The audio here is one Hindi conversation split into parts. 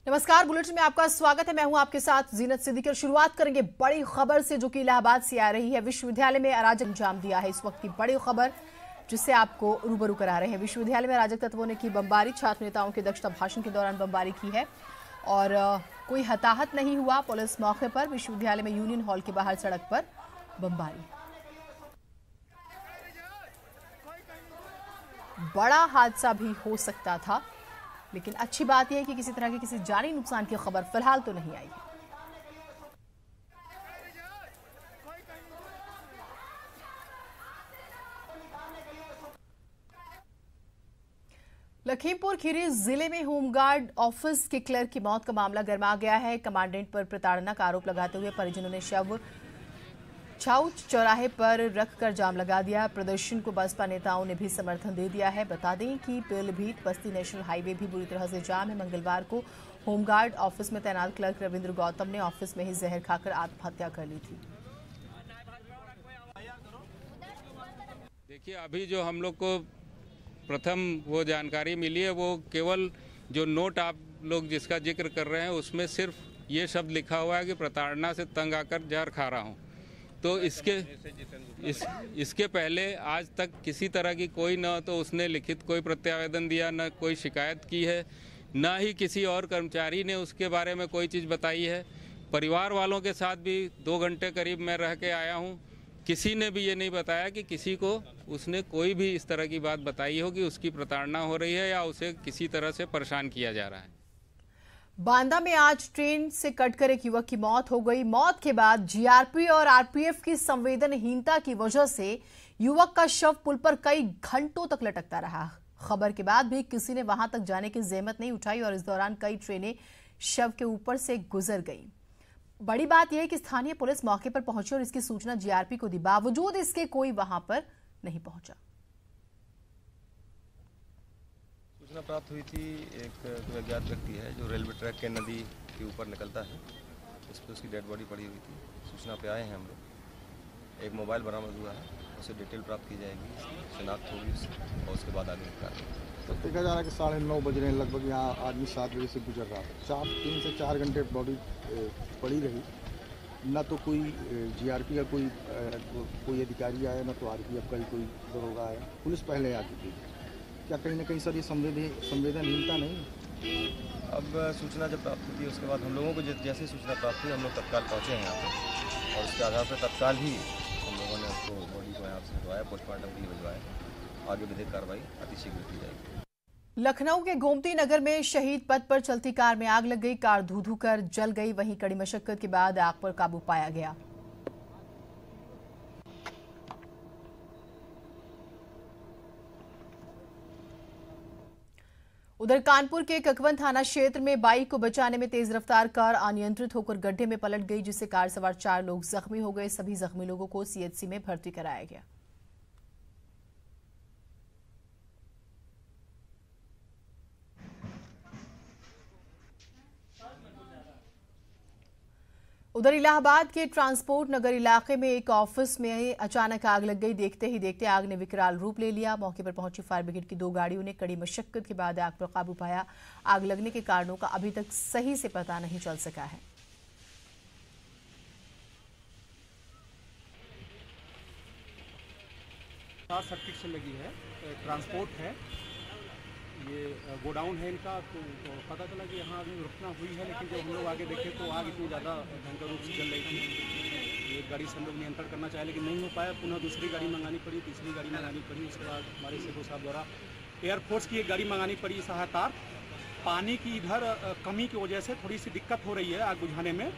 नमस्कार, बुलेटिन में आपका स्वागत है। मैं हूं आपके साथ जीनत सिद्दीकी। शुरुआत करेंगे बड़ी खबर से जो कि इलाहाबाद से आ रही है। विश्वविद्यालय में अराजक अंजाम दिया है, इस वक्त की बड़ी खबर जिससे आपको रूबरू करा रहे हैं। विश्वविद्यालय में अराजक तत्वों ने की बमबारी, छात्र नेताओं के दक्षता भाषण के दौरान बमबारी की है और कोई हताहत नहीं हुआ। पुलिस मौके पर, विश्वविद्यालय में यूनियन हॉल के बाहर सड़क पर बमबारी। बड़ा हादसा भी हो सकता था, लेकिन अच्छी बात यह है कि किसी तरह के किसी जानी नुकसान की खबर फिलहाल तो नहीं आई है। लखीमपुर खीरी जिले में होमगार्ड ऑफिस के क्लर्क की मौत का मामला गरमा गया है। कमांडेंट पर प्रताड़ना का आरोप लगाते हुए परिजनों ने शव छाउच चौराहे पर रखकर जाम लगा दिया। प्रदर्शन को बसपा नेताओं ने भी समर्थन दे दिया है। बता दें कि पीलीभीत बस्ती नेशनल हाईवे भी बुरी तरह से जाम है। मंगलवार को होमगार्ड ऑफिस में तैनात क्लर्क रविंद्र गौतम ने ऑफिस में ही जहर खाकर आत्महत्या कर ली थी। देखिए, अभी जो हम लोग को प्रथम वो जानकारी मिली है, वो केवल जो नोट आप लोग जिसका जिक्र कर रहे हैं उसमें सिर्फ ये शब्द लिखा हुआ है कि प्रताड़ना से तंग आकर जहर खा रहा हूँ। तो इसके पहले आज तक किसी तरह की कोई न तो उसने लिखित कोई प्रत्यावेदन दिया, न कोई शिकायत की है, न ही किसी और कर्मचारी ने उसके बारे में कोई चीज़ बताई है। परिवार वालों के साथ भी 2 घंटे करीब मैं रह के आया हूँ, किसी ने भी ये नहीं बताया कि किसी को उसने कोई भी इस तरह की बात बताई हो कि उसकी प्रताड़ना हो रही है या उसे किसी तरह से परेशान किया जा रहा है। बांदा में आज ट्रेन से कटकर एक युवक की मौत हो गई। मौत के बाद जीआरपी और आरपीएफ की संवेदनहीनता की वजह से युवक का शव पुल पर कई घंटों तक लटकता रहा। खबर के बाद भी किसी ने वहां तक जाने की जहमत नहीं उठाई और इस दौरान कई ट्रेनें शव के ऊपर से गुजर गईं। बड़ी बात यह है कि स्थानीय पुलिस मौके पर पहुंची और इसकी सूचना जीआरपी को दी, बावजूद इसके कोई वहां पर नहीं पहुंचा। सूचना प्राप्त हुई थी, एक कोई अज्ञात व्यक्ति है जो रेलवे ट्रैक के नदी के ऊपर निकलता है, उस पर उसकी डेड बॉडी पड़ी हुई थी। सूचना पे आए हैं हम लोग। एक मोबाइल बरामद हुआ है, उसे डिटेल प्राप्त की जाएगी, शिनाख्त होगी और उसके बाद आगे कार्रवाई। तो देखा जा रहा है कि 9:30 बज रहे हैं लगभग। यहाँ आदमी 7 बजे से गुजर रहा था। 3 से 4 घंटे बॉडी पड़ी रही। न तो कोई जीआरपी का कोई अधिकारी आया, न तो आरपीएफ का कोई दरोगा आया। पुलिस पहले आ चुकी थी। क्या कहीं ना कहीं सर ये संवेदनहीनता नहीं? अब सूचना जब प्राप्त हुई उसके बाद हम लोगों को जैसे सूचना प्राप्त हुई हम लोग तत्काल पहुँचे हैं यहाँ पर और उसके आधार पर तत्काल ही हम लोगों ने उसको बॉडी को यहाँ से भिजवाया, पोस्टमार्टम के लिए भिजवाया। आगे विधिक कार्रवाई अतिशीघ्र की जाएगी। लखनऊ के गोमती नगर में शहीद पथ पर चलती कार में आग लग गई। कार धू-धू कर जल गई। वहीं कड़ी मशक्कत के बाद आग पर काबू पाया गया। उधर कानपुर के ककवन थाना क्षेत्र में बाइक को बचाने में तेज रफ्तार कार अनियंत्रित होकर गड्ढे में पलट गई, जिससे कार सवार 4 लोग जख्मी हो गए। सभी जख्मी लोगों को सीएचसी में भर्ती कराया गया। उधर इलाहाबाद के ट्रांसपोर्ट नगर इलाके में एक ऑफिस में अचानक आग लग गई। देखते ही देखते आग ने विकराल रूप ले लिया। मौके पर पहुंची फायर ब्रिगेड की 2 गाड़ियों ने कड़ी मशक्कत के बाद आग पर काबू पाया। आग लगने के कारणों का अभी तक सही से पता नहीं चल सका है। शॉर्ट सर्किट से लगी है। ट्रांसपोर्ट है, ये गोडाउन है इनका। तो पता चला कि यहाँ अभी रुकना हुई है, लेकिन जब हम लोग आगे देखे तो आग इतनी ज़्यादा भयंकर रूप से जल रही थी। एक गाड़ी से हम लोग नियंत्रण करना चाहे लेकिन नहीं हो पाया। पुनः दूसरी गाड़ी मंगानी पड़ी, तीसरी गाड़ी मंगानी पड़ी। उसके बाद हमारे सीओ साहब द्वारा एयरफोर्स की एक गाड़ी मंगानी पड़ी सहायता। पानी की इधर कमी की वजह से थोड़ी सी दिक्कत हो रही है आग बुझाने में,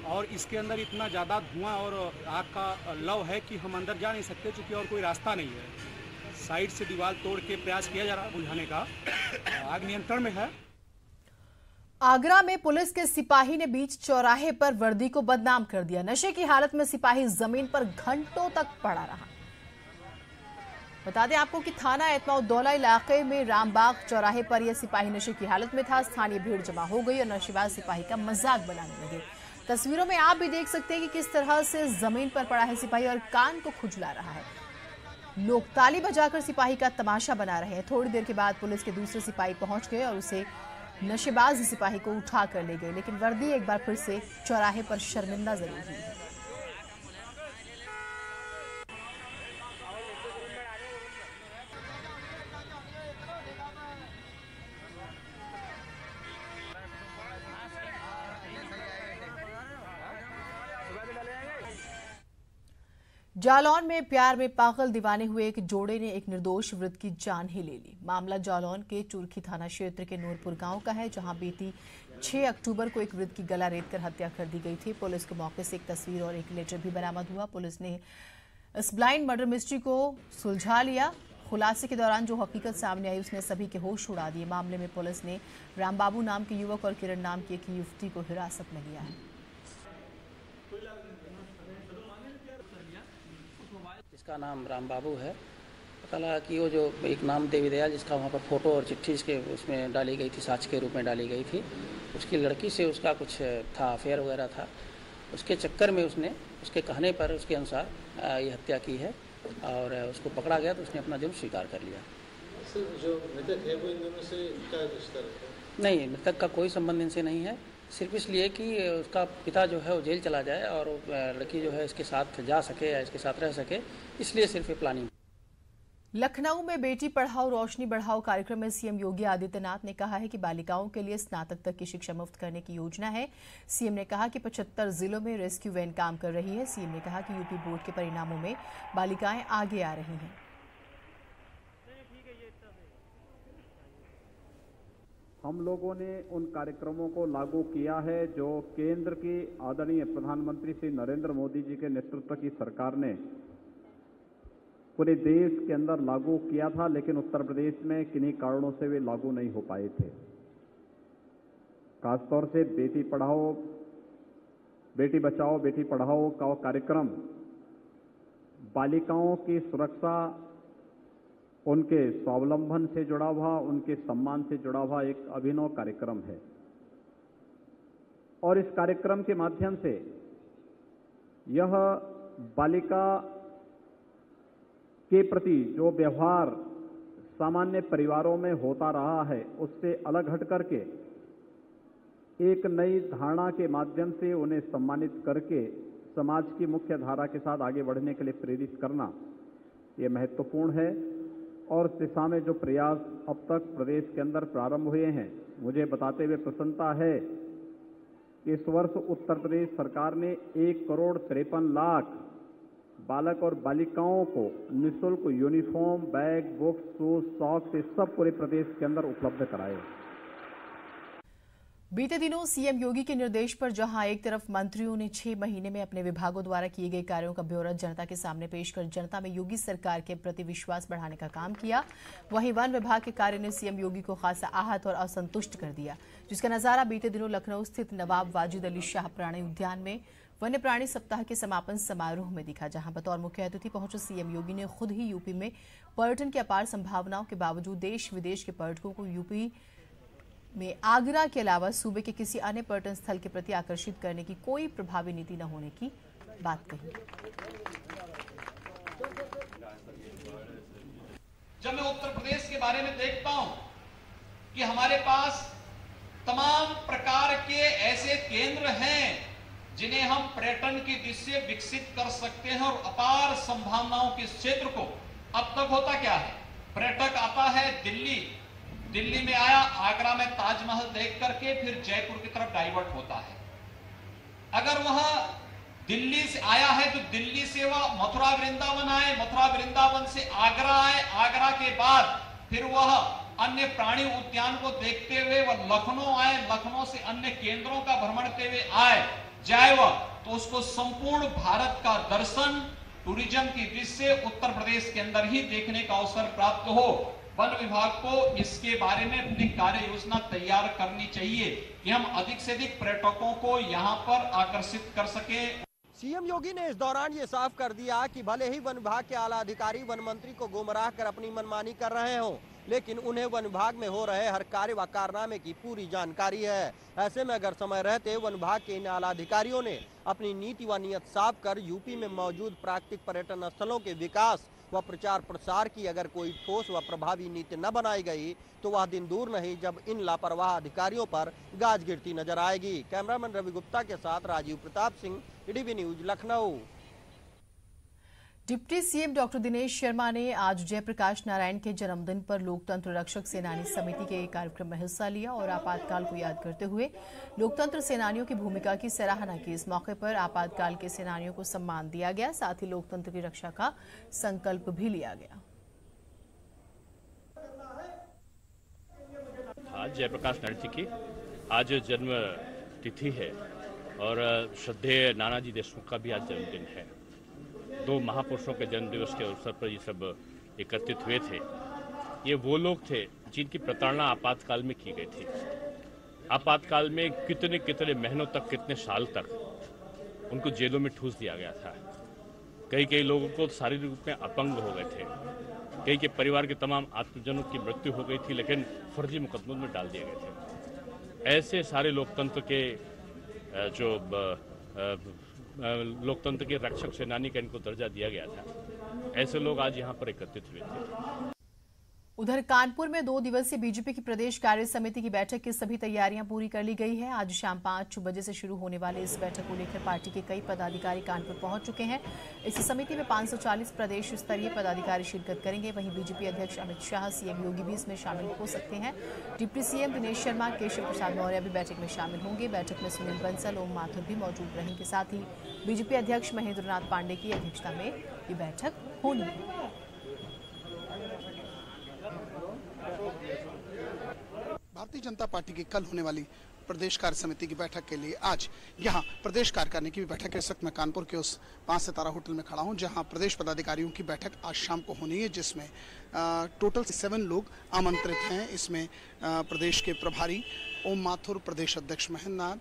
और इसके अंदर इतना ज़्यादा धुआं और आग का लव है कि हम अंदर जा नहीं सकते, चूँकि और कोई रास्ता नहीं है। साइड से दीवार तोड़ के प्रयास किया जा रहा है बुझाने का। आग नियंत्रण में है। आगरा में पुलिस के सिपाही ने बीच चौराहे पर वर्दी को बदनाम कर दिया। नशे की हालत में सिपाही जमीन पर घंटों तक पड़ा रहा। बता दें आपको कि थाना एतमाउद्दौला इलाके में रामबाग चौराहे पर यह सिपाही नशे की हालत में था। स्थानीय भीड़ जमा हो गई और नशेबाज सिपाही का मजाक बनाने लगे। तस्वीरों में आप भी देख सकते हैं कि किस तरह से जमीन पर पड़ा है सिपाही और कान को खुजला रहा है। लोग ताली बजाकर सिपाही का तमाशा बना रहे हैं। थोड़ी देर के बाद पुलिस के दूसरे सिपाही पहुंच गए और उसे नशेबाज सिपाही को उठा कर ले गए, लेकिन वर्दी एक बार फिर से चौराहे पर शर्मिंदा जरूर हुई है। जालौन में प्यार में पागल दीवाने हुए एक जोड़े ने एक निर्दोष वृद्ध की जान ही ले ली। मामला जालौन के चुरखी थाना क्षेत्र के नूरपुर गांव का है, जहां बीती 6 अक्टूबर को एक वृद्ध की गला रेतकर हत्या कर दी गई थी। पुलिस को मौके से एक तस्वीर और एक लेटर भी बरामद हुआ। पुलिस ने इस ब्लाइंड मर्डर मिस्ट्री को सुलझा लिया। खुलासे के दौरान जो हकीकत सामने आई उसने सभी के होश उड़ा दिए। मामले में पुलिस ने रामबाबू नाम के युवक और किरण नाम की एक युवती को हिरासत में लिया है। इसका नाम रामबाबू है। पता लगा कि वो जो एक नाम देवी दयाल, जिसका वहाँ पर फोटो और चिट्ठी इसके उसमें डाली गई थी, साक्ष्य के रूप में डाली गई थी, उसकी लड़की से उसका कुछ था, अफेयर वगैरह था। उसके चक्कर में उसने उसके कहने पर उसके अनुसार ये हत्या की है और उसको पकड़ा गया तो उसने अपना जुर्म स्वीकार कर लिया। जो मृतक है वो इन दोनों से क्या रिश्ता रखता है? नहीं, मृतक का कोई संबंध इनसे नहीं है, सिर्फ इसलिए कि उसका पिता जो है वो जेल चला जाए और लड़की जो है इसके साथ जा सके या इसके साथ रह सके, इसलिए सिर्फ ये प्लानिंग। लखनऊ में बेटी पढ़ाओ रोशनी बढ़ाओ कार्यक्रम में सीएम योगी आदित्यनाथ ने कहा है कि बालिकाओं के लिए स्नातक तक की शिक्षा मुफ्त करने की योजना है। सीएम ने कहा कि 75 जिलों में रेस्क्यू वैन काम कर रही है। सीएम ने कहा कि यूपी बोर्ड के परिणामों में बालिकाएं आगे आ रही हैं। हम लोगों ने उन कार्यक्रमों को लागू किया है जो केंद्र की आदरणीय प्रधानमंत्री श्री नरेंद्र मोदी जी के नेतृत्व की सरकार ने पूरे देश के अंदर लागू किया था, लेकिन उत्तर प्रदेश में किन्हीं कारणों से वे लागू नहीं हो पाए थे। खासतौर से बेटी पढ़ाओ बेटी बचाओ बेटी पढ़ाओ का कार्यक्रम बालिकाओं की सुरक्षा, उनके स्वावलंबन से जुड़ा हुआ, उनके सम्मान से जुड़ा हुआ एक अभिनव कार्यक्रम है। और इस कार्यक्रम के माध्यम से यह बालिका के प्रति जो व्यवहार सामान्य परिवारों में होता रहा है उससे अलग हट करके एक नई धारणा के माध्यम से उन्हें सम्मानित करके समाज की मुख्य धारा के साथ आगे बढ़ने के लिए प्रेरित करना, ये महत्वपूर्ण है। और इस दिशा में जो प्रयास अब तक प्रदेश के अंदर प्रारंभ हुए हैं, मुझे बताते हुए प्रसन्नता है कि इस वर्ष उत्तर प्रदेश सरकार ने 1,53,00,000 बालक और बालिकाओं को निःशुल्क uniform, bag, books, shoes, socks, ये सब पूरे प्रदेश के अंदर उपलब्ध कराए। बीते दिनों सीएम योगी के निर्देश पर जहां एक तरफ मंत्रियों ने 6 महीने में अपने विभागों द्वारा किए गए कार्यों का ब्यौरा जनता के सामने पेश कर जनता में योगी सरकार के प्रति विश्वास बढ़ाने का काम किया, वहीं वन विभाग के कार्य ने सीएम योगी को खासा आहत और असंतुष्ट कर दिया, जिसका नजारा बीते दिनों लखनऊ स्थित नवाब वाजिद अली शाह प्राणी उद्यान में वन्य प्राणी सप्ताह के समापन समारोह में दिखा, जहां बतौर मुख्य अतिथि पहुंचे सीएम योगी ने खुद ही यूपी में पर्यटन की अपार संभावनाओं के बावजूद देश विदेश के पर्यटकों को यूपी में आगरा के अलावा सूबे के किसी अन्य पर्यटन स्थल के प्रति आकर्षित करने की कोई प्रभावी नीति न होने की बात कही। जब मैं उत्तर प्रदेश के बारे में देखता हूं कि हमारे पास तमाम प्रकार के ऐसे केंद्र हैं जिन्हें हम पर्यटन की दृष्टि से विकसित कर सकते हैं और अपार संभावनाओं के क्षेत्र को, अब तक होता क्या है, पर्यटक आता है दिल्ली में आया, आगरा में ताजमहल देख करके फिर जयपुर की तरफ डाइवर्ट होता है। अगर वह दिल्ली से आया है तो दिल्ली से वह मथुरा वृंदावन आए, मथुरा वृंदावन से आगरा आए, आगरा के बाद फिर वह अन्य प्राणी उद्यान को देखते हुए वह लखनऊ आए, लखनऊ से अन्य केंद्रों का भ्रमण करते हुए आए जाए वह, तो उसको संपूर्ण भारत का दर्शन टूरिज्म की दृष्टि से उत्तर प्रदेश के अंदर ही देखने का अवसर प्राप्त हो। वन विभाग को इसके बारे में अपनी कार्य योजना तैयार करनी चाहिए कि हम अधिक से अधिक पर्यटकों को यहाँ पर आकर्षित कर सके। सीएम योगी ने इस दौरान ये साफ कर दिया कि भले ही वन विभाग के आला अधिकारी वन मंत्री को गुमराह कर अपनी मनमानी कर रहे हों, लेकिन उन्हें वन विभाग में हो रहे हर कार्य व कारनामे की पूरी जानकारी है। ऐसे में अगर समय रहते वन विभाग के इन आला अधिकारियों ने अपनी नीति व नीयत साफ कर यूपी में मौजूद प्राकृतिक पर्यटन स्थलों के विकास व प्रचार प्रसार की अगर कोई ठोस व प्रभावी नीति न बनाई गई तो वह दिन दूर नहीं जब इन लापरवाह अधिकारियों पर गाज गिरती नजर आएगी। कैमरामैन रवि गुप्ता के साथ Rajeev Pratap Singh, ETV news, Lucknow. Deputy CM doctor Dinesh Sharma ने आज जयप्रकाश नारायण के जन्मदिन पर लोकतंत्र रक्षक सेनानी समिति के कार्यक्रम में हिस्सा लिया और आपातकाल को याद करते हुए लोकतंत्र सेनानियों की भूमिका की सराहना की। इस मौके पर आपातकाल के सेनानियों को सम्मान दिया गया, साथ ही लोकतंत्र की रक्षा का संकल्प भी लिया गया। आज जयप्रकाश नारायण जी की आज जन्म तिथि है और श्रद्धेय नानाजी देशमुख का भी आज जन्मदिन है। दो महापुरुषों के जन्म दिवस के अवसर पर ये सब एकत्रित हुए थे। ये वो लोग थे जिनकी प्रताड़ना आपातकाल में की गई थी। आपातकाल में कितने कितने महीनों तक, कितने साल तक उनको जेलों में ठूस दिया गया था। कई लोगों को शारीरिक रूप में अपंग हो गए थे। कई के परिवार के तमाम आत्मजनों की मृत्यु हो गई थी, लेकिन फर्जी मुकदमों में डाल दिए गए थे। ऐसे सारे लोकतंत्र के जो लोकतंत्र के रक्षक सेनानी का इनको दर्जा दिया गया था, ऐसे लोग आज यहाँ पर एकत्रित हुए थे। उधर कानपुर में 2 दिवसीय बीजेपी की प्रदेश कार्य समिति की बैठक की सभी तैयारियां पूरी कर ली गई है। आज शाम 5 बजे से शुरू होने वाले इस बैठक को लेकर पार्टी के कई पदाधिकारी कानपुर पहुंच चुके हैं। इस समिति में 540 प्रदेश स्तरीय पदाधिकारी शिरकत करेंगे। वहीं बीजेपी अध्यक्ष अमित शाह, सीएम योगी भी इसमें शामिल हो सकते हैं। डिप्टी सीएम दिनेश शर्मा, केशव प्रसाद मौर्य भी बैठक में शामिल होंगे। बैठक में सुनील बंसल, ओम माथुर भी मौजूद रहेंगे। साथ ही बीजेपी अध्यक्ष महेंद्र नाथ पांडे की अध्यक्षता में ये बैठक होनी है। भारतीय जनता पार्टी की कल होने वाली प्रदेश कार्य समिति की बैठक के लिए आज यहां प्रदेश कार्यकारिणी की भी बैठक है। इस वक्त मैं कानपुर के उस 5 सितारा होटल में खड़ा हूं जहां प्रदेश पदाधिकारियों की बैठक आज शाम को होनी है, जिसमें टोटल 7 लोग आमंत्रित हैं। इसमें प्रदेश के प्रभारी ओम माथुर, प्रदेश अध्यक्ष महेंद्र नाथ,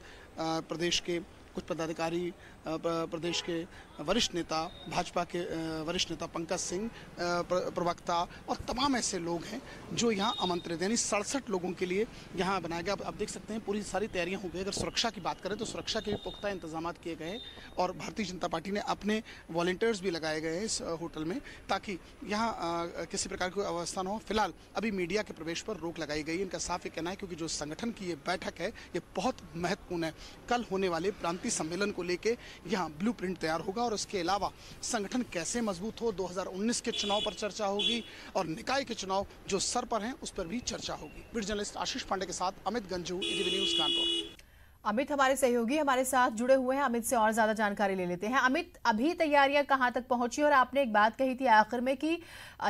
प्रदेश के कुछ पदाधिकारी, प्रदेश के वरिष्ठ नेता, भाजपा के वरिष्ठ नेता पंकज सिंह, प्रवक्ता और तमाम ऐसे लोग हैं जो यहाँ आमंत्रित हैं। यानी 67 लोगों के लिए यहाँ बनाया गया। आप देख सकते हैं पूरी सारी तैयारियां हो गई। अगर सुरक्षा की बात करें तो सुरक्षा के भी पुख्ता इंतजाम किए गए और भारतीय जनता पार्टी ने अपने वॉलंटियर्स भी लगाए गए हैं इस होटल में, ताकि यहाँ किसी प्रकार की अवस्था न हो। फिलहाल अभी मीडिया के प्रवेश पर रोक लगाई गई है। इनका साफ ये कहना है क्योंकि जो संगठन की ये बैठक है ये बहुत महत्वपूर्ण है। कल होने वाले प्रांतीय सम्मेलन को लेकर यहाँ ब्लूप्रिंट तैयार होगा और इसके अलावा संगठन कैसे मजबूत हो, 2019 के चुनाव पर चर्चा होगी और निकाय के चुनाव जो सर पर हैं उस पर भी चर्चा होगी। वीडियो जर्नलिस्ट आशीष पांडे के साथ अमित गंजू, ईटीवी न्यूज कानपुर। अमित हमारे सहयोगी हमारे साथ जुड़े हुए हैं। अमित से और ज्यादा जानकारी ले लेते हैं। अमित, अभी तैयारियां कहां तक पहुंची और आपने एक बात कही थी आखिर में कि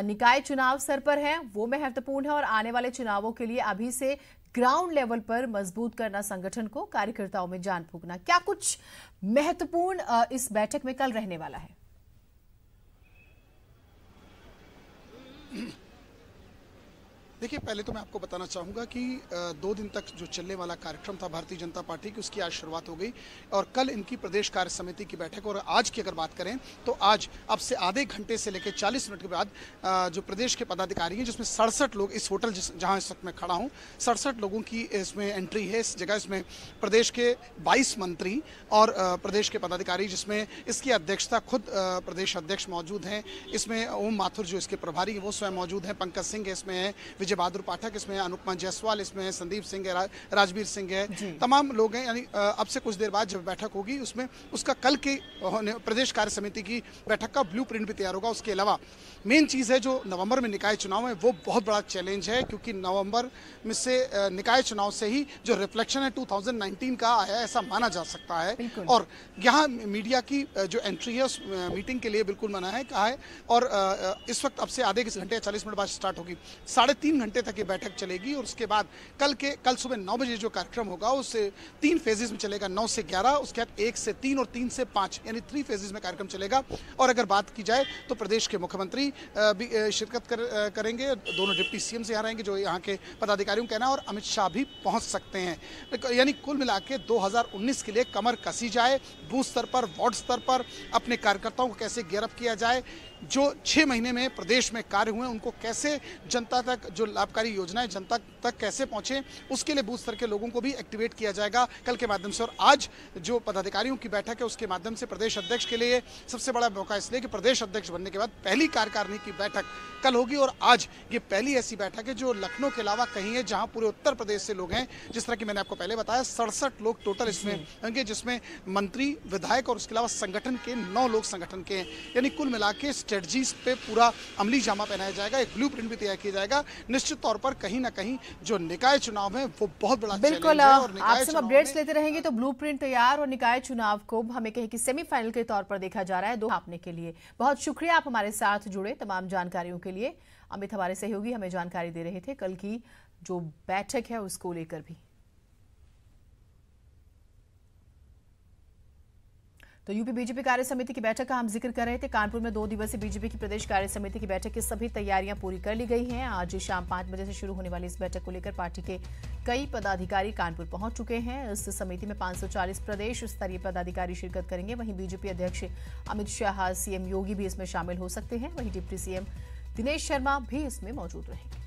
निकाय चुनाव सर पर है, वो महत्वपूर्ण है और आने वाले चुनावों के लिए अभी से ग्राउंड लेवल पर मजबूत करना संगठन को, कार्यकर्ताओं में जान फूंकना, क्या कुछ महत्वपूर्ण इस बैठक में कल रहने वाला है? देखिए, पहले तो मैं आपको बताना चाहूँगा कि 2 दिन तक जो चलने वाला कार्यक्रम था भारतीय जनता पार्टी की, उसकी आज शुरुआत हो गई और कल इनकी प्रदेश कार्य समिति की बैठक। और आज की अगर बात करें तो आज अब से आधे घंटे से लेकर 40 मिनट के बाद जो प्रदेश के पदाधिकारी हैं, जिसमें 67 लोग, इस होटल जहाँ इस वक्त मैं खड़ा हूँ, 67 लोगों की इसमें एंट्री है इस जगह। इसमें प्रदेश के 22 मंत्री और प्रदेश के पदाधिकारी, जिसमें इसकी अध्यक्षता खुद प्रदेश अध्यक्ष मौजूद हैं। इसमें ओम माथुर जो इसके प्रभारी हैं वो स्वयं मौजूद हैं, पंकज सिंह इसमें है, बहादुर पाठक इसमें, अनुपमा जायसवाल इसमें है, संदीप सिंह है, राजवीर सिंह है, तमाम लोग हैं। यानी अब से कुछ देर बाद जब बैठक होगी उसमें उसका कल के प्रदेश कार्य समिति की बैठक का ब्लूप्रिंट भी तैयार होगा। उसके अलावा मेन चीज़ है जो नवंबर में निकाय चुनाव है, वो बहुत बड़ा चैलेंज है क्योंकि नवंबर में से निकाय चुनाव से ही जो रिफ्लेक्शन है 2019 का आया, ऐसा माना जा सकता है। और यहाँ मीडिया की जो एंट्री है उस मीटिंग के लिए बिल्कुल मना है, कहा है। और इस वक्त अब से आधे घंटे 40 मिनट बाद स्टार्ट होगी, 3.5 घंटे तक ये बैठक चलेगी। और उसके बाद कल सुबह 9 बजे जो कार्यक्रम होगा उसे 3 फेजेस में चलेगा, 9 से 11, उसके बाद 1 से 3 और 3 से 5, यानी 3 फेजेस में कार्यक्रम चलेगा। और अगर बात की जाए तो प्रदेश के मुख्यमंत्री भी शिरकत करेंगे, दोनों डिप्टी सीएम से यहाँ रहेंगे जो यहाँ के पदाधिकारियों का कहना है, और अमित शाह भी पहुँच सकते हैं। यानी कुल मिला के 2019 के लिए कमर कसी जाए, बूथ स्तर पर, वार्ड स्तर पर अपने कार्यकर्ताओं को कैसे गिरफ्त किया जाए, जो 6 महीने में प्रदेश में कार्य हुए उनको कैसे जनता तक जो जो लाभकारी योजनाएं जनता तक कैसे पहुंचे, उसके लिए बूथ स्तर के लोगों को भी एक्टिवेट किया जाएगा कल के माध्यम से। और आज जो पदाधिकारियों की बैठक है उसके माध्यम से प्रदेश अध्यक्ष के लिए सबसे बड़ा मौका इसलिए कि प्रदेश अध्यक्ष बनने के बाद पहली कार्यकारिणी की बैठक कल होगी। और आज ये पहली ऐसी बैठक है जो लखनऊ के अलावा कहीं है जहां पूरे उत्तर प्रदेश से लोग हैं। जिस तरह की मैंने आपको पहले बताया 67 लोग टोटल इसमें होंगे, जिसमें मंत्री, विधायक और उसके अलावा संगठन के 9 लोग संगठन के हैं। यानी कुल मिला के स्ट्रेटजीज पे पूरा अमली जामा पहनाया जाएगा, एक ब्लूप्रिंट भी तैयार किया जाएगा। निश्चित तौर पर कहीं ना कहीं जो निकाय चुनाव है वो बहुत बड़ा बिल्कुल आपसे अपडेट्स लेते रहेंगे। तो ब्लूप्रिंट तैयार और निकाय चुनाव को हमें कहीं कि सेमीफाइनल के तौर पर देखा जा रहा है 2 आपने के लिए। बहुत शुक्रिया आप हमारे साथ जुड़े तमाम जानकारियों के लिए। अमित हमारे सहयोगी हमें जानकारी दे रहे थे कल की जो बैठक है उसको लेकर भी। तो यूपी बीजेपी कार्य समिति की बैठक का हम जिक्र कर रहे थे। कानपुर में 2 दिवसीय बीजेपी की प्रदेश कार्य समिति की बैठक की सभी तैयारियां पूरी कर ली गई हैं। आज शाम 5 बजे से शुरू होने वाली इस बैठक को लेकर पार्टी के कई पदाधिकारी कानपुर पहुंच चुके हैं। इस समिति में 540 प्रदेश स्तरीय पदाधिकारी शिरकत करेंगे। वहीं बीजेपी अध्यक्ष अमित शाह, सीएम योगी भी इसमें शामिल हो सकते हैं। वहीं डिप्टी सीएम दिनेश शर्मा भी इसमें मौजूद रहेंगे।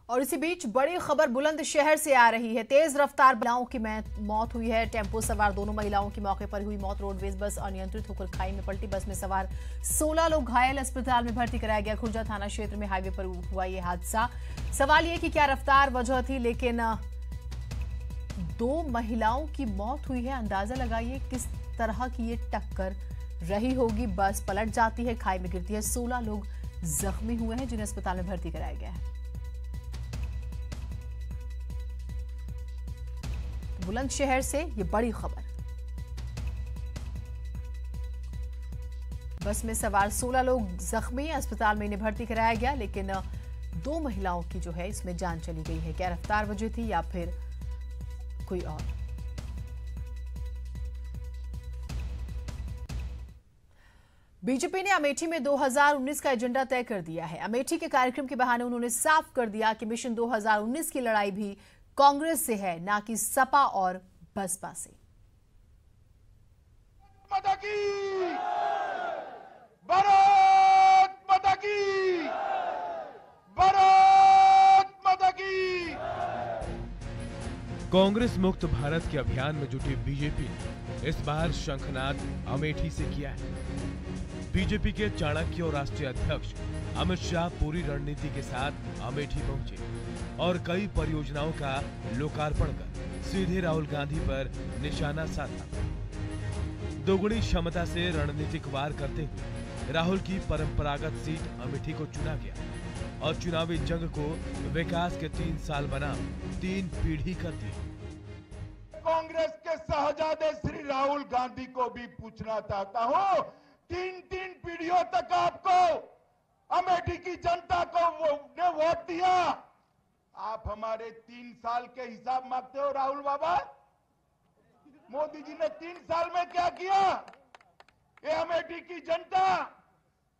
और इसी बीच बड़ी खबर बुलंदशहर से आ रही है। तेज रफ्तार महिलाओं की मौत हुई है। टेम्पो सवार दोनों महिलाओं की मौके पर हुई मौत। रोडवेज बस अनियंत्रित होकर खाई में पलटी। बस में सवार 16 लोग घायल, अस्पताल में भर्ती कराया गया। खुर्जा थाना क्षेत्र में हाईवे पर हुआ ये हादसा। सवाल ये कि क्या रफ्तार वजह थी, लेकिन 2 महिलाओं की मौत हुई है। अंदाजा लगाइए किस तरह की ये टक्कर रही होगी। बस पलट जाती है, खाई में गिरती है। 16 लोग जख्मी हुए हैं जिन्हें अस्पताल में भर्ती कराया गया है। बुलंदशहर से ये बड़ी खबर। बस में सवार 16 लोग जख्मी, अस्पताल में इन्हें भर्ती कराया गया। लेकिन 2 महिलाओं की जो है इसमें जान चली गई है। क्या रफ्तार वजह थी या फिर कोई और? बीजेपी ने अमेठी में 2019 का एजेंडा तय कर दिया है। अमेठी के कार्यक्रम के बहाने उन्होंने साफ कर दिया कि मिशन 2019 की लड़ाई भी कांग्रेस से है, ना कि सपा और बसपा से। माता की भारत माता की, भारत माता की। कांग्रेस मुक्त भारत के अभियान में जुटी बीजेपी ने इस बार शंखनाद अमेठी से किया है। बीजेपी के चाणक्य और राष्ट्रीय अध्यक्ष अमित शाह पूरी रणनीति के साथ अमेठी पहुंचे और कई परियोजनाओं का लोकार्पण कर सीधे राहुल गांधी पर निशाना साधा। दोगुनी क्षमता से रणनीतिक वार करते हुए राहुल की परंपरागत सीट अमेठी को चुना गया और चुनावी जंग को विकास के 3 साल बनाम 3 पीढ़ी कर दिया। कांग्रेस के शहजादे श्री राहुल गांधी को भी पूछना चाहता हूं, 3 पीढ़ियों तक आपको अमेठी की जनता को ने वोट दिया, आप हमारे 3 साल के हिसाब मांगते हो राहुल बाबा? मोदी जी ने 3 साल में क्या किया? ये अमेठी की जनता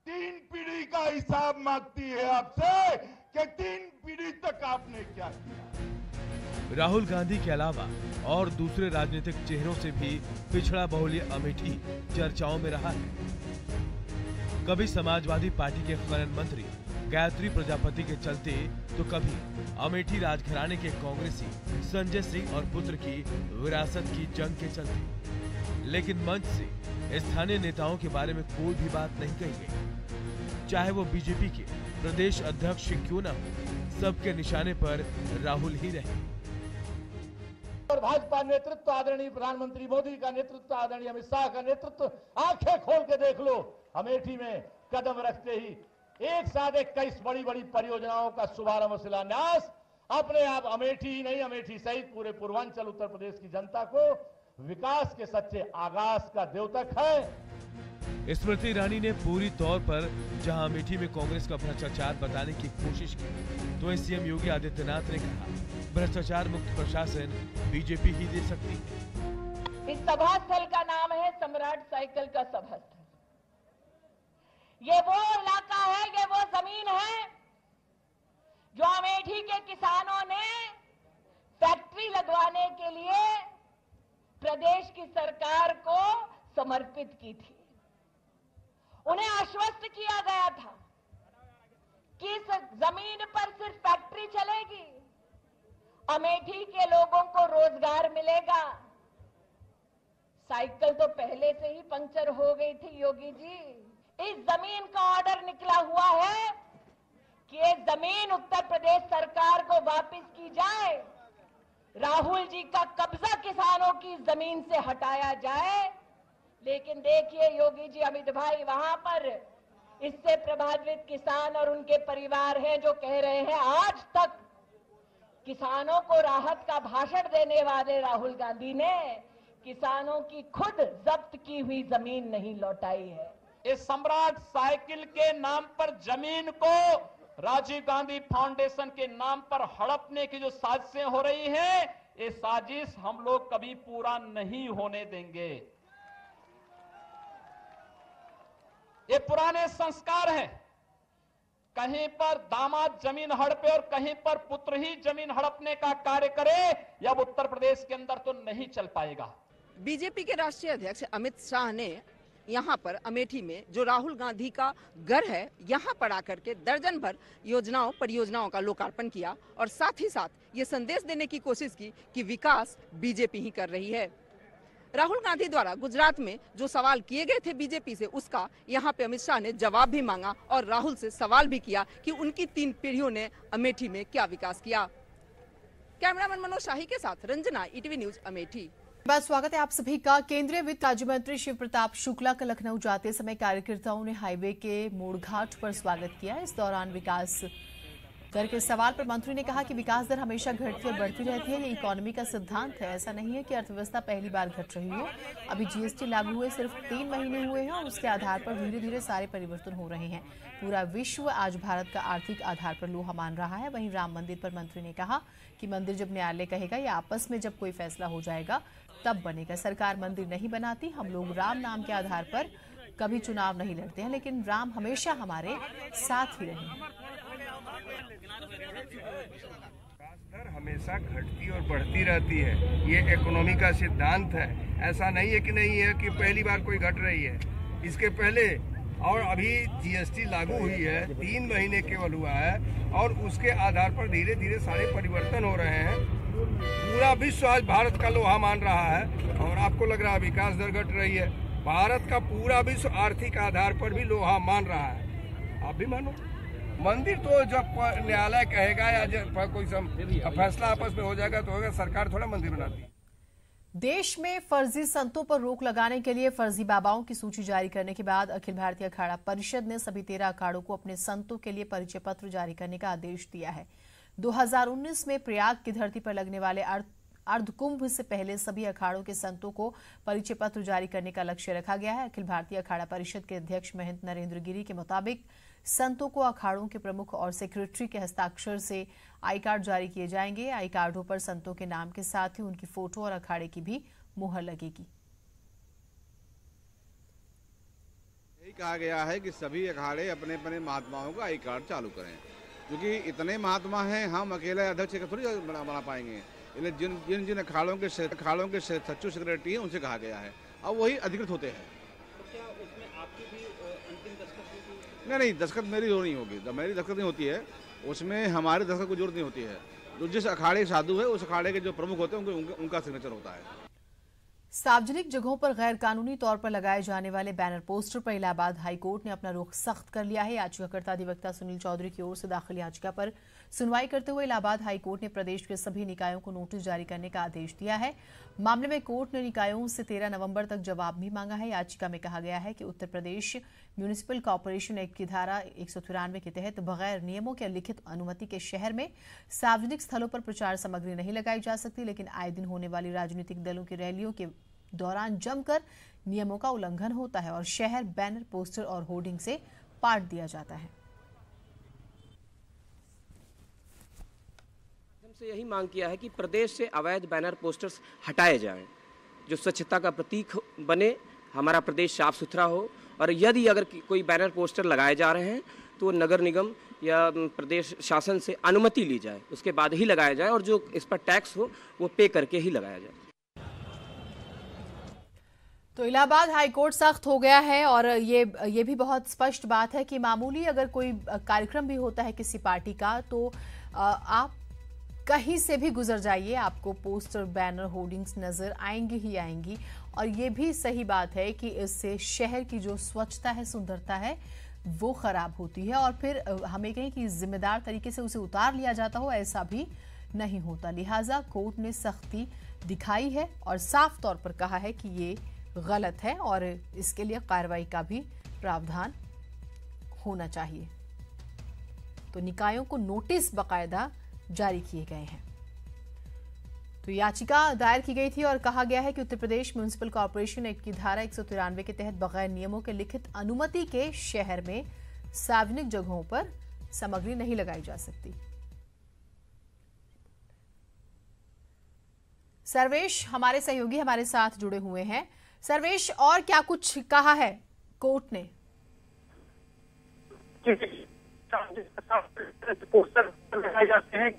3 पीढ़ी का हिसाब मांगती है आपसे कि 3 पीढ़ी तक आपने क्या किया। राहुल गांधी के अलावा और दूसरे राजनीतिक चेहरों से भी पिछड़ा बहुल्य अमेठी चर्चाओं में रहा है। कभी समाजवादी पार्टी के खनन मंत्री गायत्री प्रजापति के चलते तो कभी अमेठी राजघराने के कांग्रेसी संजय सिंह और पुत्र की विरासत की जंग के चलते। लेकिन मंच से स्थानीय नेताओं के बारे में कोई भी बात नहीं कही गई, चाहे वो बीजेपी के प्रदेश अध्यक्ष क्यों न हो। सबके निशाने पर राहुल ही रहे। और भाजपा नेतृत्व आदरणीय प्रधानमंत्री मोदी का नेतृत्व, आदरणीय अमित शाह का नेतृत्व, आंखें खोल के देख लो, अमेठी में कदम रखते ही एक साथ 21 बड़ी बड़ी परियोजनाओं का शुभारंभ शिलान्यास अपने आप अमेठी ही नहीं, अमेठी सहित पूरे पूर्वांचल उत्तर प्रदेश की जनता को विकास के सच्चे आगाज का द्योतक है। स्मृति ईरानी ने पूरी तौर पर जहां अमेठी में कांग्रेस का भ्रष्टाचार बताने की कोशिश की, तो सीएम योगी आदित्यनाथ ने कहा भ्रष्टाचार मुक्त प्रशासन बीजेपी ही दे सकती है। इस सभा स्थल का नाम है सम्राट साइकिल का सभा स्थल। ये वो इलाका है, ये वो जमीन है जो अमेठी के किसानों ने फैक्ट्री लगवाने के लिए प्रदेश की सरकार को समर्पित की थी। उन्हें आश्वस्त किया गया था कि इस जमीन पर सिर्फ फैक्ट्री चलेगी, अमेठी के लोगों को रोजगार मिलेगा। साइकिल तो पहले से ही पंक्चर हो गई थी योगी जी। इस जमीन का ऑर्डर निकला हुआ है कि ये जमीन उत्तर प्रदेश सरकार को वापस की जाए, राहुल जी का कब्जा किसानों की जमीन से हटाया जाए। लेकिन देखिए योगी जी, अमित भाई, वहां पर इससे प्रभावित किसान और उनके परिवार हैं जो कह रहे हैं आज तक किसानों को राहत का भाषण देने वाले राहुल गांधी ने किसानों की खुद जब्त की हुई जमीन नहीं लौटाई है। इस सम्राट साइकिल के नाम पर जमीन को राजीव गांधी फाउंडेशन के नाम पर हड़पने की जो साजिशें हो रही हैं, ये साजिश हम लोग कभी पूरा नहीं होने देंगे। ये पुराने संस्कार हैं, कहीं पर दामाद जमीन हड़पे और कहीं पर पुत्र ही जमीन हड़पने का कार्य करे, यह अब उत्तर प्रदेश के अंदर तो नहीं चल पाएगा। बीजेपी के राष्ट्रीय अध्यक्ष अमित शाह ने यहाँ पर अमेठी में जो राहुल गांधी का घर है, यहाँ पर आकर के दर्जन भर योजनाओं परियोजनाओं का लोकार्पण किया और साथ ही साथ ये संदेश देने की कोशिश की कि विकास बीजेपी ही कर रही है। राहुल गांधी द्वारा गुजरात में जो सवाल किए गए थे बीजेपी से, उसका यहाँ पे अमित शाह ने जवाब भी मांगा और राहुल से सवाल भी किया कि उनकी 3 पीढ़ियों ने अमेठी में क्या विकास किया। कैमरामैन मनोज शाही के साथ रंजना, ईटीवी न्यूज, अमेठी। बात स्वागत है आप सभी का। केंद्रीय वित्त राज्य मंत्री शिव प्रताप शुक्ला का लखनऊ जाते समय कार्यकर्ताओं ने हाईवे के मोड़ घाट पर स्वागत किया। इस दौरान विकास दर के सवाल पर मंत्री ने कहा कि विकास दर हमेशा घटती और बढ़ती रहती है, ये इकोनॉमी का सिद्धांत है। ऐसा नहीं है कि अर्थव्यवस्था पहली बार घट रही हो। अभी जीएसटी लागू हुए सिर्फ 3 महीने हुए हैं और उसके आधार पर धीरे धीरे सारे परिवर्तन हो रहे हैं। पूरा विश्व आज भारत का आर्थिक आधार पर लोहा मान रहा है। वहीं राम मंदिर पर मंत्री ने कहा कि मंदिर जब न्यायालय कहेगा या आपस में जब कोई फैसला हो जाएगा तब बनेगा। सरकार मंदिर नहीं बनाती, हम लोग राम नाम के आधार पर कभी चुनाव नहीं लड़ते हैं, लेकिन राम हमेशा हमारे साथ ही रहे। दर हमेशा घटती और बढ़ती रहती है, ये इकोनॉमी का सिद्धांत है। ऐसा नहीं है कि नहीं है कि पहली बार कोई घट रही है। इसके पहले और अभी जीएसटी लागू हुई है, 3 महीने केवल हुआ है और उसके आधार पर धीरे धीरे सारे परिवर्तन हो रहे हैं। पूरा विश्व आज भारत का लोहा मान रहा है और आपको लग रहा है विकास दर घट रही है। भारत का पूरा विश्व आर्थिक आधार पर भी लोहा मान रहा है। आप भी मानो। मंदिर तो जब न्यायालय कहेगा या जब कोई फैसला आपस में हो जाएगा तो होगा। सरकार थोड़ा मंदिर बनाती है। देश में फर्जी संतों पर रोक लगाने के लिए फर्जी बाबाओं की सूची जारी करने के बाद अखिल भारतीय अखाड़ा परिषद ने सभी 13 अखाड़ों को अपने संतों के लिए परिचय पत्र जारी करने का आदेश दिया है। 2019 में प्रयाग की धरती पर लगने वाले अर्धकुंभ से पहले सभी अखाड़ों के संतों को परिचय पत्र जारी करने का लक्ष्य रखा गया है। अखिल भारतीय अखाड़ा परिषद के अध्यक्ष महंत नरेंद्र गिरी के मुताबिक संतों को अखाड़ों के प्रमुख और सेक्रेटरी के हस्ताक्षर से आई कार्ड जारी किए जाएंगे। आई कार्डों पर संतों के नाम के साथ ही उनकी फोटो और अखाड़े की भी मुहर लगेगी। यही कहा गया है कि सभी अखाड़े अपने अपने महात्माओं का आई कार्ड चालू करें, क्योंकि इतने महात्मा हैं, हम अकेले अध्यक्ष थोड़ी बना पाएंगे। जिन जिन जिन अखाड़ों के सचिव सेक्रेटरी हैं उनसे कहा गया है, अब वही अधिकृत होते हैं। तो क्या उसमें आपकी भी अंतिम दस्तखत? नहीं, दस्तखत मेरी जरूर नहीं होगी। मेरी दस्तखत नहीं होती है, उसमें हमारे दस्तखत की जरूरत नहीं होती है। तो जिस अखाड़े के साधु है उस अखाड़े के जो प्रमुख होते हैं उनका सिग्नेचर होता है। सार्वजनिक जगहों पर गैर कानूनी तौर पर लगाए जाने वाले बैनर पोस्टर पर इलाहाबाद हाईकोर्ट ने अपना रुख सख्त कर लिया है। याचिकाकर्ता अधिवक्ता सुनील चौधरी की ओर से दाखिल याचिका पर सुनवाई करते हुए इलाहाबाद हाईकोर्ट ने प्रदेश के सभी निकायों को नोटिस जारी करने का आदेश दिया है। मामले में कोर्ट ने निकायों से 13 नवंबर तक जवाब भी मांगा है। याचिका में कहा गया है कि Uttar Pradesh municipal corporation act की धारा 193 के तहत बगैर नियमों के लिखित अनुमति के शहर में सार्वजनिक स्थलों पर प्रचार सामग्री नहीं लगाई जा सकती, लेकिन आए दिन होने वाली राजनीतिक दलों की रैलियों के दौरान जमकर नियमों का उल्लंघन होता है और शहर बैनर, पोस्टर और होर्डिंग से पाट दिया जाता है। हमसे यही मांग किया है कि प्रदेश से अवैध बैनर पोस्टर्स हटाए जाएं, जो स्वच्छता का प्रतीक बने, हमारा प्रदेश साफ सुथरा हो। और यदि अगर कोई बैनर पोस्टर लगाए जा रहे हैं तो नगर निगम या प्रदेश शासन से अनुमति ली जाए, उसके बाद ही लगाया जाए और जो इस पर टैक्स हो वो पे करके ही लगाया जाए। तो इलाहाबाद हाईकोर्ट सख्त हो गया है और ये भी बहुत स्पष्ट बात है कि मामूली अगर कोई कार्यक्रम भी होता है किसी पार्टी का तो आप कहीं से भी गुजर जाइए, आपको पोस्टर, बैनर, होर्डिंग्स नजर आएंगी ही आएंगी। और ये भी सही बात है कि इससे शहर की जो स्वच्छता है, सुंदरता है, वो खराब होती है और फिर हमें कहें कि जिम्मेदार तरीके से उसे उतार लिया जाता हो, ऐसा भी नहीं होता। लिहाजा कोर्ट ने सख्ती दिखाई है और साफ तौर पर कहा है कि ये गलत है और इसके लिए कार्रवाई का भी प्रावधान होना चाहिए। तो निकायों को नोटिस बाकायदा जारी किए गए हैं। तो याचिका दायर की गई थी और कहा गया है कि Uttar Pradesh municipal corporation act की धारा 193 के तहत बगैर नियमों के लिखित अनुमति के शहर में सार्वजनिक जगहों पर सामग्री नहीं लगाई जा सकती। सर्वेश हमारे सहयोगी हमारे साथ जुड़े हुए हैं। सर्वेश, और क्या कुछ कहा है कोर्ट ने? पोस्टर लगाए जाते हैं।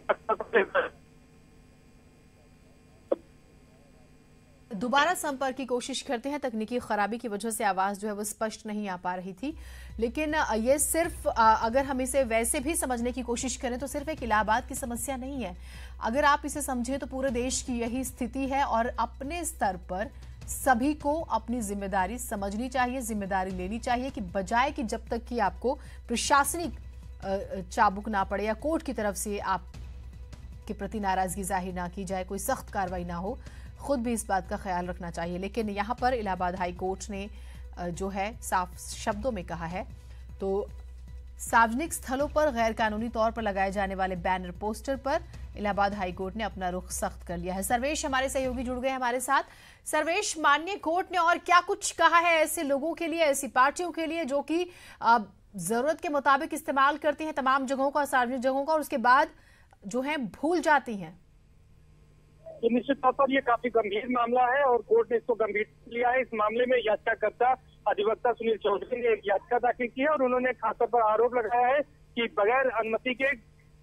दोबारा संपर्क की कोशिश करते हैं, तकनीकी खराबी की वजह से आवाज जो है वो स्पष्ट नहीं आ पा रही थी। लेकिन ये सिर्फ अगर हम इसे वैसे भी समझने की कोशिश करें तो सिर्फ एक इलाहाबाद की समस्या नहीं है। अगर आप इसे समझें तो पूरे देश की यही स्थिति है और अपने स्तर पर सभी को अपनी जिम्मेदारी समझनी चाहिए, जिम्मेदारी लेनी चाहिए कि बजाय कि जब तक कि आपको प्रशासनिक चाबुक ना पड़े या कोर्ट की तरफ से आपके प्रति नाराजगी जाहिर ना की जाए, कोई सख्त कार्रवाई ना हो, खुद भी इस बात का ख्याल रखना चाहिए। लेकिन यहाँ पर इलाहाबाद हाई कोर्ट ने जो है साफ शब्दों में कहा है। तो सार्वजनिक स्थलों पर गैर कानूनी तौर पर लगाए जाने वाले बैनर, पोस्टर पर इलाहाबाद हाई कोर्ट ने अपना रुख सख्त कर लिया है। सर्वेश हमारे सहयोगी जुड़ गए हमारे साथ। सर्वेश, माननीय कोर्ट ने और क्या कुछ कहा है ऐसे लोगों के लिए, ऐसी पार्टियों के लिए जो कि जरूरत के मुताबिक इस्तेमाल करती हैं तमाम जगहों का, सार्वजनिक जगहों का, और उसके बाद जो है भूल जाती हैं? तो निश्चित तौर पर ये काफी गंभीर मामला है और कोर्ट ने इसको गंभीर लिया है। इस मामले में याचिकाकर्ता अधिवक्ता सुनील चौधरी ने एक याचिका दाखिल की है और उन्होंने खासतौर पर आरोप लगाया है कि बगैर अनुमति के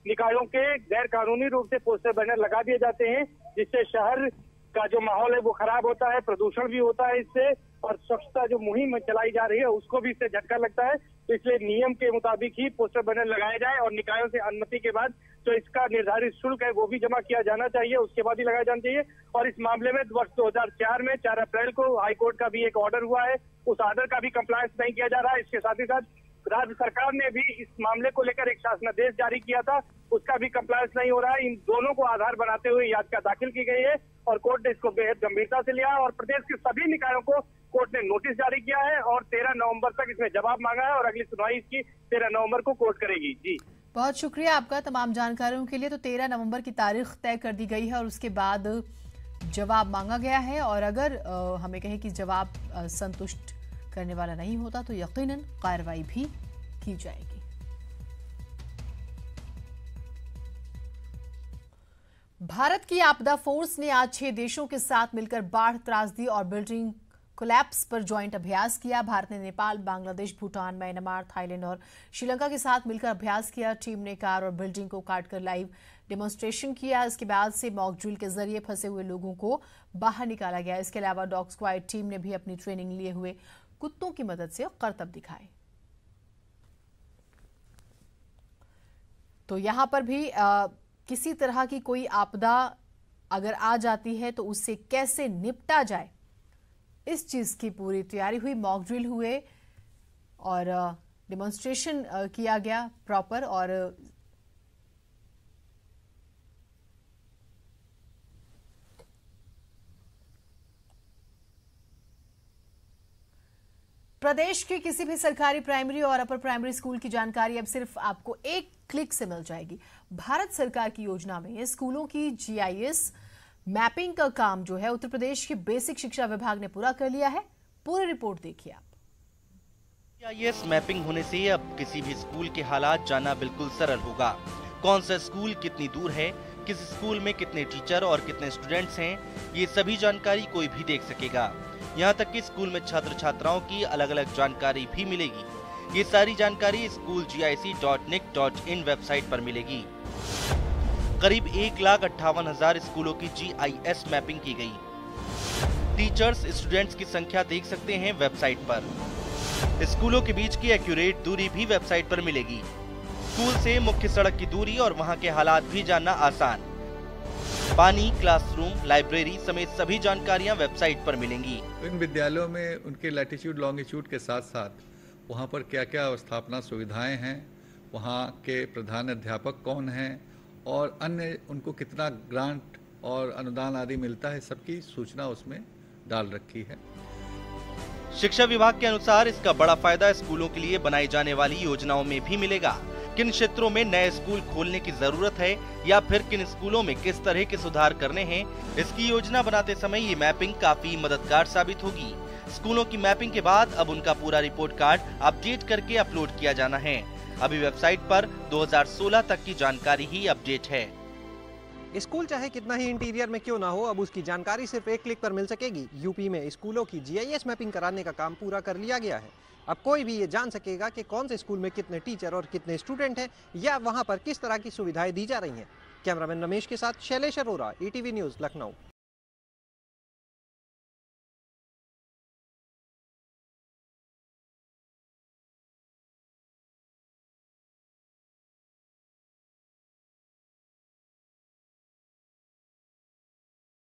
निकायों के गैर कानूनी रूप से पोस्टर बैनर लगा दिए जाते हैं, जिससे शहर का जो माहौल है वो खराब होता है, प्रदूषण भी होता है इससे, और स्वच्छता जो मुहिम चलाई जा रही है उसको भी इससे झटका लगता है। तो इसलिए नियम के मुताबिक ही पोस्टर बैनर लगाए जाए और निकायों से अनुमति के बाद जो इसका निर्धारित शुल्क है वो भी जमा किया जाना चाहिए, उसके बाद ही लगाए जाना चाहिए। और इस मामले में वर्ष 2004 में 4 अप्रैल को हाईकोर्ट का भी एक ऑर्डर हुआ है, उस ऑर्डर का भी कंप्लायंस नहीं किया जा रहा है। इसके साथ ही साथ राज्य सरकार ने भी इस मामले को लेकर एक शासनादेश जारी किया था, उसका भी कंप्लायंस नहीं हो रहा है। इन दोनों को आधार बनाते हुए याचिका दाखिल की गई है और कोर्ट ने इसको बेहद गंभीरता से लिया है और प्रदेश के सभी निकायों को कोर्ट ने नोटिस जारी किया है और 13 नवंबर तक इसमें जवाब मांगा है और अगली सुनवाई इसकी 13 नवंबर को कोर्ट करेगी। जी, बहुत शुक्रिया आपका तमाम जानकारियों के लिए। तो 13 नवंबर की तारीख तय कर दी गई है और उसके बाद जवाब मांगा गया है और अगर हमें कहें कि जवाब संतुष्ट करने वाला नहीं होता तो यकीनन कार्रवाई भी की जाएगी। भारत की आपदा फोर्स ने आज 6 देशों के साथ मिलकर बाढ़, त्रासदी और बिल्डिंग कोलैप्स पर ज्वाइंट अभ्यास किया। भारत ने नेपाल, बांग्लादेश, भूटान, म्यांमार, थाईलैंड और श्रीलंका के साथ मिलकर अभ्यास किया। टीम ने कार और बिल्डिंग को काटकर लाइव डेमोन्स्ट्रेशन किया। इसके बाद से मॉक ड्रिल के जरिए फंसे हुए लोगों को बाहर निकाला गया। इसके अलावा डॉग स्क्वाड टीम ने भी अपनी ट्रेनिंग लिए हुए कुत्तों की मदद से करतब दिखाए। तो यहां पर भी किसी तरह की कोई आपदा अगर आ जाती है तो उससे कैसे निपटा जाए, इस चीज की पूरी तैयारी हुई। मॉक ड्रिल हुए और डेमोन्स्ट्रेशन किया गया प्रॉपर। और प्रदेश के किसी भी सरकारी प्राइमरी और अपर प्राइमरी स्कूल की जानकारी अब सिर्फ आपको एक क्लिक से मिल जाएगी। भारत सरकार की योजना में स्कूलों की GIS मैपिंग का काम जो है उत्तर प्रदेश के बेसिक शिक्षा विभाग ने पूरा कर लिया है। पूरी रिपोर्ट देखिए आप। GIS मैपिंग होने से अब किसी भी स्कूल के हालात जानना बिल्कुल सरल होगा। कौन सा स्कूल कितनी दूर है, किस स्कूल में कितने टीचर और कितने स्टूडेंट्स हैं, ये सभी जानकारी कोई भी देख सकेगा। यहाँ तक कि स्कूल में छात्र छात्राओं की अलग अलग जानकारी भी मिलेगी। ये सारी जानकारी schoolgic.nic.in वेबसाइट पर मिलेगी। करीब 1,58,000 स्कूलों की GIS मैपिंग की गई। टीचर्स, स्टूडेंट्स की संख्या देख सकते हैं वेबसाइट पर। स्कूलों के बीच की एक्यूरेट दूरी भी वेबसाइट पर मिलेगी। स्कूल से मुख्य सड़क की दूरी और वहां के हालात भी जानना आसान। पानी, क्लासरूम, लाइब्रेरी समेत सभी जानकारियां वेबसाइट पर मिलेंगी। इन विद्यालयों में उनके लैटिट्यूड लॉन्गिट्यूड के साथ साथ वहां पर क्या क्या अवस्थापना सुविधाएं हैं, वहां के प्रधान अध्यापक कौन हैं और अन्य उनको कितना ग्रांट और अनुदान आदि मिलता है, सबकी सूचना उसमें डाल रखी है। शिक्षा विभाग के अनुसार इसका बड़ा फायदा स्कूलों के लिए बनाई जाने वाली योजनाओं में भी मिलेगा। किन क्षेत्रों में नए स्कूल खोलने की जरूरत है या फिर किन स्कूलों में किस तरह के सुधार करने हैं, इसकी योजना बनाते समय ये मैपिंग काफी मददगार साबित होगी। स्कूलों की मैपिंग के बाद अब उनका पूरा रिपोर्ट कार्ड अपडेट करके अपलोड किया जाना है। अभी वेबसाइट पर 2016 तक की जानकारी ही अपडेट है। स्कूल चाहे कितना ही इंटीरियर में क्यों ना हो, अब उसकी जानकारी सिर्फ एक क्लिक पर मिल सकेगी। यूपी में स्कूलों की GIS मैपिंग कराने का काम पूरा कर लिया गया है। अब कोई भी ये जान सकेगा कि कौन से स्कूल में कितने टीचर और कितने स्टूडेंट हैं या वहां पर किस तरह की सुविधाएं दी जा रही हैं। कैमरामैन रमेश के साथ शैलेश अरोरा, ETV न्यूज़, लखनऊ।